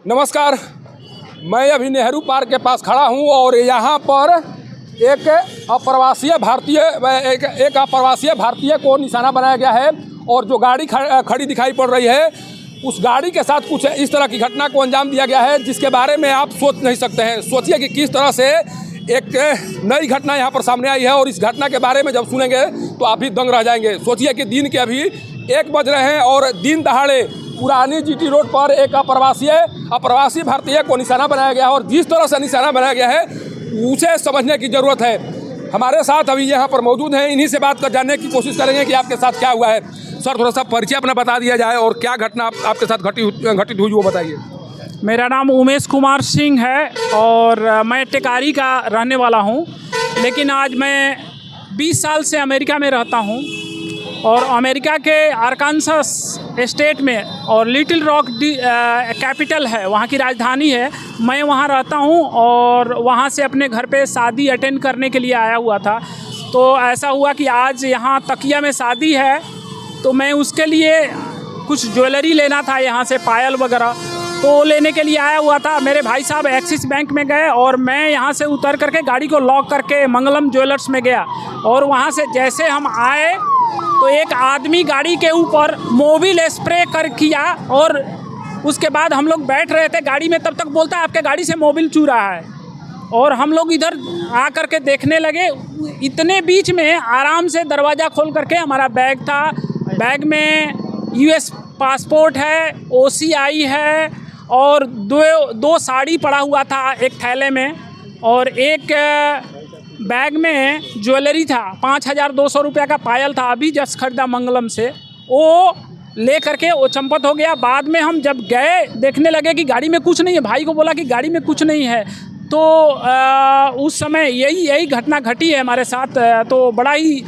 नमस्कार, मैं अभी नेहरू पार्क के पास खड़ा हूं और यहाँ पर एक अप्रवासीय भारतीय को निशाना बनाया गया है और जो गाड़ी खड़ी दिखाई पड़ रही है उस गाड़ी के साथ कुछ इस तरह की घटना को अंजाम दिया गया है जिसके बारे में आप सोच नहीं सकते हैं। सोचिए कि किस तरह से एक नई घटना यहाँ पर सामने आई है और इस घटना के बारे में जब सुनेंगे तो आप भी दंग रह जाएंगे। सोचिए कि दिन के अभी 1 बज रहे हैं और दिन दहाड़े पुरानी जीटी रोड पर एक अप्रवासी भारतीय को निशाना बनाया गया है और जिस तरह से निशाना बनाया गया है उसे समझने की ज़रूरत है। हमारे साथ अभी यहाँ पर मौजूद हैं, इन्हीं से बात कर जानने की कोशिश करेंगे कि आपके साथ क्या हुआ है। सर, थोड़ा सा परिचय अपना बता दिया जाए और क्या घटना आपके साथ घटित हुई वो बताइए। मेरा नाम उमेश कुमार सिंह है और मैं टेकारी का रहने वाला हूँ, लेकिन आज मैं 20 साल से अमेरिका में रहता हूँ और अमेरिका के आरकानसास स्टेट में और लिटिल रॉक कैपिटल है, वहाँ की राजधानी है। मैं वहाँ रहता हूँ और वहाँ से अपने घर पे शादी अटेंड करने के लिए आया हुआ था। तो ऐसा हुआ कि आज यहाँ तकिया में शादी है तो मैं उसके लिए कुछ ज्वेलरी लेना था, यहाँ से पायल वगैरह, तो लेने के लिए आया हुआ था। मेरे भाई साहब एक्सिस बैंक में गए और मैं यहाँ से उतर करके गाड़ी को लॉक करके मंगलम ज्वेलर्स में गया और वहाँ से जैसे हम आए तो एक आदमी गाड़ी के ऊपर मोबिल स्प्रे कर किया और उसके बाद हम लोग बैठ रहे थे गाड़ी में, तब तक बोलता है आपके गाड़ी से मोबिल चू रहा है और हम लोग इधर आ करके देखने लगे। इतने बीच में आराम से दरवाज़ा खोल करके हमारा बैग था, बैग में US पासपोर्ट है, OCI है और दो साड़ी पड़ा हुआ था एक थैले में और एक बैग में ज्वेलरी था। 5200 रुपये का पायल था, अभी जस्ट खरीदा मंगलम से, वो ले करके वो चंपत हो गया। बाद में हम जब गए देखने लगे कि गाड़ी में कुछ नहीं है, भाई को बोला कि गाड़ी में कुछ नहीं है, तो उस समय यही घटना घटी है हमारे साथ। तो बड़ा ही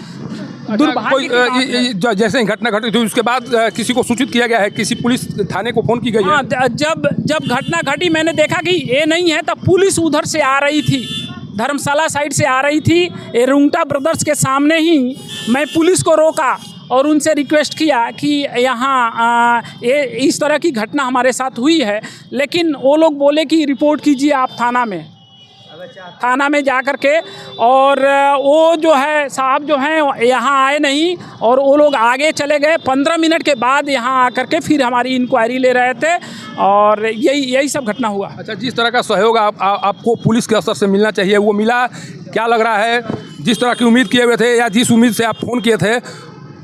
दुर्भाग्य। जैसे ही घटना घटी थी उसके बाद किसी को सूचित किया गया है, किसी पुलिस थाने को फ़ोन की गई है? हाँ, जब घटना घटी मैंने देखा कि ये नहीं है, तब पुलिस उधर से आ रही थी, धर्मशाला साइड से आ रही थी। ये रुंगटा ब्रदर्स के सामने ही मैं पुलिस को रोका और उनसे रिक्वेस्ट किया कि यहाँ ये इस तरह की घटना हमारे साथ हुई है, लेकिन वो लोग बोले कि रिपोर्ट कीजिए आप थाना में जा कर के। और वो जो है साहब जो हैं यहाँ आए नहीं और वो लोग आगे चले गए। 15 मिनट के बाद यहाँ आकर के फिर हमारी इंक्वायरी ले रहे थे और यही सब घटना हुआ। अच्छा, जिस तरह का सहयोग आपको पुलिस के स्तर से मिलना चाहिए वो मिला? क्या लग रहा है, जिस तरह की उम्मीद किए हुए थे या जिस उम्मीद से आप फ़ोन किए थे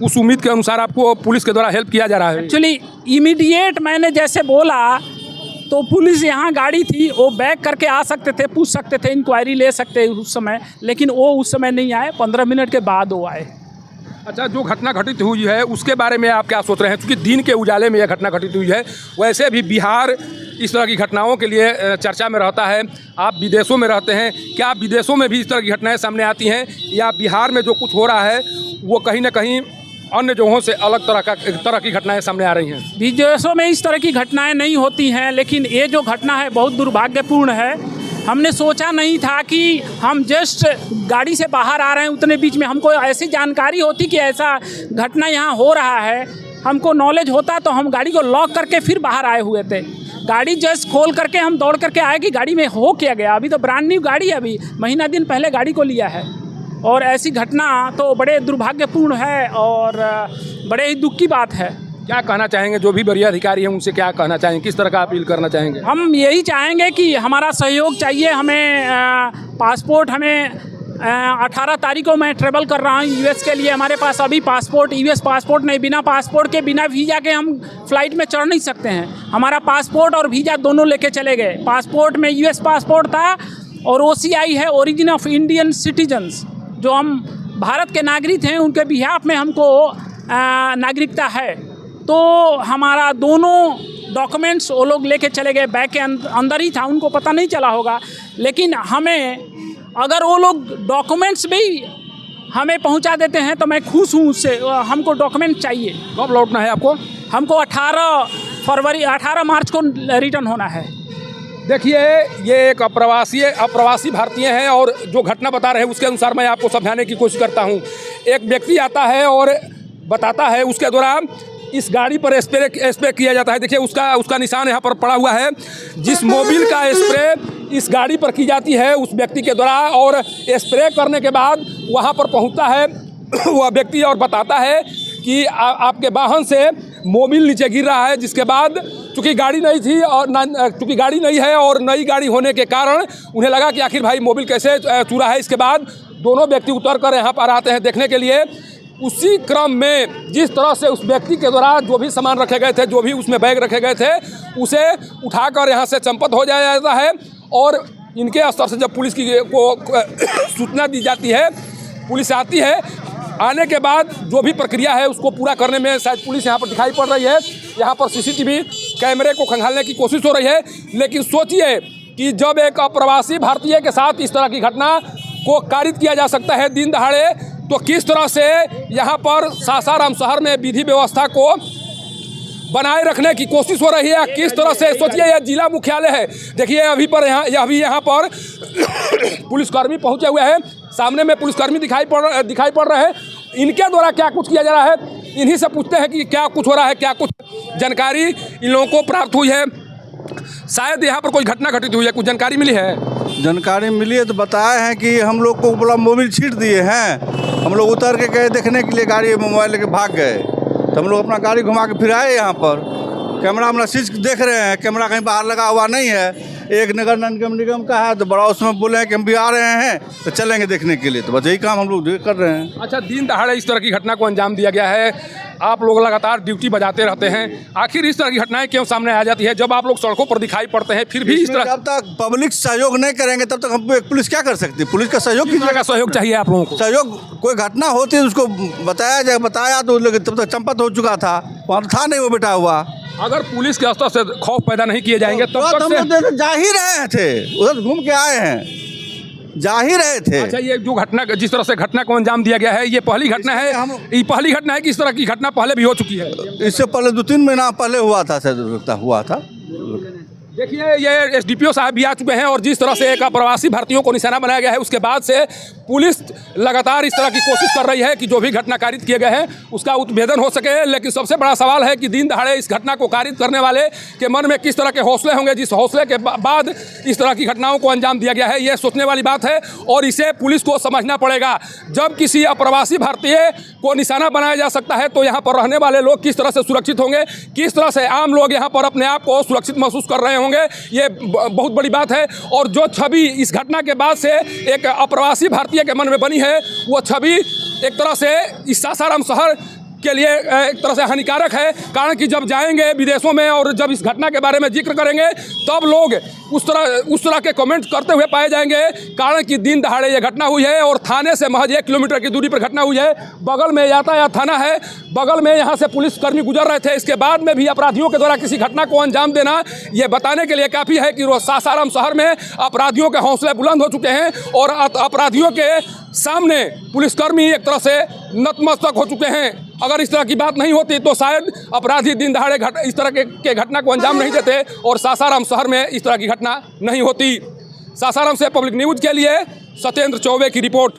उस उम्मीद के अनुसार आपको पुलिस के द्वारा हेल्प किया जा रहा है? एक्चुअली इमीडिएट मैंने जैसे बोला तो पुलिस यहाँ गाड़ी थी, वो बैक करके आ सकते थे, पूछ सकते थे, इंक्वायरी ले सकते उस समय, लेकिन वो उस समय नहीं आए। 15 मिनट के बाद वो आए। अच्छा, जो घटना घटित हुई है उसके बारे में आप क्या सोच रहे हैं? क्योंकि दिन के उजाले में यह घटना घटित हुई है, वैसे भी बिहार इस तरह की घटनाओं के लिए चर्चा में रहता है। आप विदेशों में रहते हैं, क्या विदेशों में भी इस तरह की घटनाएँ सामने आती हैं या बिहार में जो कुछ हो रहा है वो कहीं ना कहीं अन्य जगहों से अलग तरह की घटनाएं सामने आ रही हैं? विदेशों में इस तरह की घटनाएं नहीं होती हैं, लेकिन ये जो घटना है बहुत दुर्भाग्यपूर्ण है। हमने सोचा नहीं था कि हम जस्ट गाड़ी से बाहर आ रहे हैं, उतने बीच में हमको ऐसी जानकारी होती कि ऐसा घटना यहाँ हो रहा है, हमको नॉलेज होता तो हम गाड़ी को लॉक करके फिर बाहर आए हुए थे। गाड़ी जस्ट खोल करके हम दौड़ करके आए कि गाड़ी में हो क्या गया। अभी तो ब्रांड न्यू गाड़ी है, अभी महीना दिन पहले गाड़ी को लिया है और ऐसी घटना तो बड़े दुर्भाग्यपूर्ण है और बड़े ही दुख की बात है। क्या कहना चाहेंगे जो भी वरीय अधिकारी हैं उनसे, क्या कहना चाहेंगे, किस तरह का अपील करना चाहेंगे? हम यही चाहेंगे कि हमारा सहयोग चाहिए हमें। पासपोर्ट हमें 18 तारीख को मैं ट्रेवल कर रहा हूँ US के लिए। हमारे पास अभी पासपोर्ट US पासपोर्ट नहीं, बिना पासपोर्ट के बिना वीज़ा के हम फ्लाइट में चढ़ नहीं सकते हैं। हमारा पासपोर्ट और वीज़ा दोनों लेके चले गए। पासपोर्ट में US पासपोर्ट था और OCI है, ओरिजिन ऑफ इंडियन सिटीजन्स, जो हम भारत के नागरिक हैं उनके बिहाफ में हमको नागरिकता है। तो हमारा दोनों डॉक्यूमेंट्स वो लोग लेके चले गए, बैग के अंदर ही था, उनको पता नहीं चला होगा। लेकिन हमें अगर वो लोग डॉक्यूमेंट्स भी हमें पहुंचा देते हैं तो मैं खुश हूँ उससे। हमको डॉक्यूमेंट चाहिए। कब लौटना है आपको? हमको 18 मार्च को रिटर्न होना है। देखिए, ये एक अप्रवासी भारतीय हैं और जो घटना बता रहे हैं उसके अनुसार मैं आपको समझाने की कोशिश करता हूँ। एक व्यक्ति आता है और बताता है, उसके द्वारा इस गाड़ी पर स्प्रे किया जाता है। देखिए उसका निशान यहाँ पर पड़ा हुआ है। जिस मोबिल का स्प्रे इस गाड़ी पर की जाती है उस व्यक्ति के द्वारा, और स्प्रे करने के बाद वहाँ पर पहुँचता है वह व्यक्ति और बताता है कि आपके वाहन से मोबिल नीचे गिर रहा है। जिसके बाद चूँकि गाड़ी नहीं थी और चूँकि गाड़ी नहीं है और नई गाड़ी होने के कारण उन्हें लगा कि आखिर भाई मोबिल कैसे चूरा है। इसके बाद दोनों व्यक्ति उतर कर यहाँ पर आते हैं देखने के लिए। उसी क्रम में जिस तरह से उस व्यक्ति के द्वारा जो भी सामान रखे गए थे, जो भी उसमें बैग रखे गए थे, उसे उठाकर यहाँ से चंपत हो जाया जाता है। और इनके स्तर से जब पुलिस को सूचना दी जाती है, पुलिस आती है। आने के बाद जो भी प्रक्रिया है उसको पूरा करने में शायद पुलिस यहाँ पर दिखाई पड़ रही है। यहाँ पर सीसीटीवी कैमरे को खंगालने की कोशिश हो रही है। लेकिन सोचिए कि जब एक अप्रवासी भारतीय के साथ इस तरह की घटना को कारित किया जा सकता है दिन दहाड़े, तो किस तरह से यहाँ पर सासाराम शहर में विधि व्यवस्था को बनाए रखने की कोशिश हो रही है। किस तरह से सोचिए, यह जिला मुख्यालय है। देखिए अभी यहाँ पर पुलिसकर्मी पहुँचे हुए हैं। सामने में पुलिसकर्मी दिखाई पड़ रहे हैं। इनके द्वारा क्या कुछ किया जा रहा है, इन्हीं से पूछते हैं कि क्या कुछ हो रहा है, क्या कुछ जानकारी इन लोगों को प्राप्त हुई है। शायद यहाँ पर कोई घटना घटित हुई है, कुछ जानकारी मिली है? जानकारी मिली है तो बताए हैं कि हम लोग को बोला मोबिल छीट दिए हैं। हम लोग उतर के गए देखने के लिए, गाड़ी मोबाइल लेके भाग गए। तो हम लोग अपना गाड़ी घुमा के फिर आए यहाँ पर। कैमरा सीज देख रहे हैं, कैमरा कहीं बाहर लगा हुआ नहीं है। एक नगर निगम का है तो बड़ा उसमें बोले हैं कि हम भी आ रहे हैं तो चलेंगे देखने के लिए। तो बस यही काम हम लोग कर रहे हैं। अच्छा, दिन दहाड़े इस तरह की घटना को अंजाम दिया गया है। आप लोग लगातार ड्यूटी बजाते रहते हैं, आखिर इस तरह की घटनाएं क्यों सामने आ जाती है? जब आप लोग सड़कों पर दिखाई पड़ते हैं फिर भी इस तरह, जब तक पब्लिक सहयोग नहीं करेंगे तब तक हम पुलिस क्या कर सकती है? पुलिस का सहयोग, किस तरह का सहयोग चाहिए आप लोगों को? सहयोग, कोई घटना होती है उसको बताया तो तब तक चंपत हो चुका था, वहाँ था नहीं वो बेटा हुआ। अगर पुलिस के स्तर से खौफ पैदा नहीं किए जाएंगे तब तक हम जा ही रहे थे, उधर घूम के आए हैं, जा ही रहे थे। अच्छा, ये जो घटना, जिस तरह से घटना को अंजाम दिया गया है, ये पहली घटना है? ये पहली घटना है कि इस तरह की घटना पहले भी हो चुकी है? इससे पहले 2-3 महीना पहले हुआ था, शायद हुआ था। देखिए ये एसडीपीओ साहब भी आ चुके हैं और जिस तरह से एक अप्रवासी भारतीयों को निशाना बनाया गया है उसके बाद से पुलिस लगातार इस तरह की कोशिश कर रही है कि जो भी घटना कारित किए गए हैं उसका उद्भेदन हो सके। लेकिन सबसे बड़ा सवाल है कि दिन दहाड़े इस घटना को कारित करने वाले के मन में किस तरह के हौसले होंगे, जिस हौसले के बाद इस तरह की घटनाओं को अंजाम दिया गया है। ये सोचने वाली बात है और इसे पुलिस को समझना पड़ेगा। जब किसी अप्रवासी भारतीय को निशाना बनाया जा सकता है तो यहाँ पर रहने वाले लोग किस तरह से सुरक्षित होंगे, किस तरह से आम लोग यहाँ पर अपने आप को सुरक्षित महसूस कर रहे होंगे, ये बहुत बड़ी बात है। और जो छवि इस घटना के बाद से एक अप्रवासी भारतीय के मन में बनी है, वो छवि एक तरह से इस सासाराम शहर के लिए एक तरह से हानिकारक है। कारण कि जब जाएंगे विदेशों में और जब इस घटना के बारे में जिक्र करेंगे तब लोग उस तरह के कमेंट करते हुए पाए जाएंगे। कारण कि दिन दहाड़े ये घटना हुई है और थाने से महज 1 किलोमीटर की दूरी पर घटना हुई है। बगल में यातायात थाना है, बगल में यहाँ से पुलिसकर्मी गुजर रहे थे। इसके बाद में भी अपराधियों के द्वारा किसी घटना को अंजाम देना ये बताने के लिए काफ़ी है कि सासाराम शहर में अपराधियों के हौसले बुलंद हो चुके हैं और अपराधियों के सामने पुलिसकर्मी एक तरह से नतमस्तक हो चुके हैं। अगर इस तरह की बात नहीं होती तो शायद अपराधी दिन दहाड़े इस तरह के घटना को अंजाम नहीं देते और सासाराम शहर में इस तरह की घटना नहीं होती। सासाराम से पब्लिक न्यूज़ के लिए सत्येंद्र चौबे की रिपोर्ट।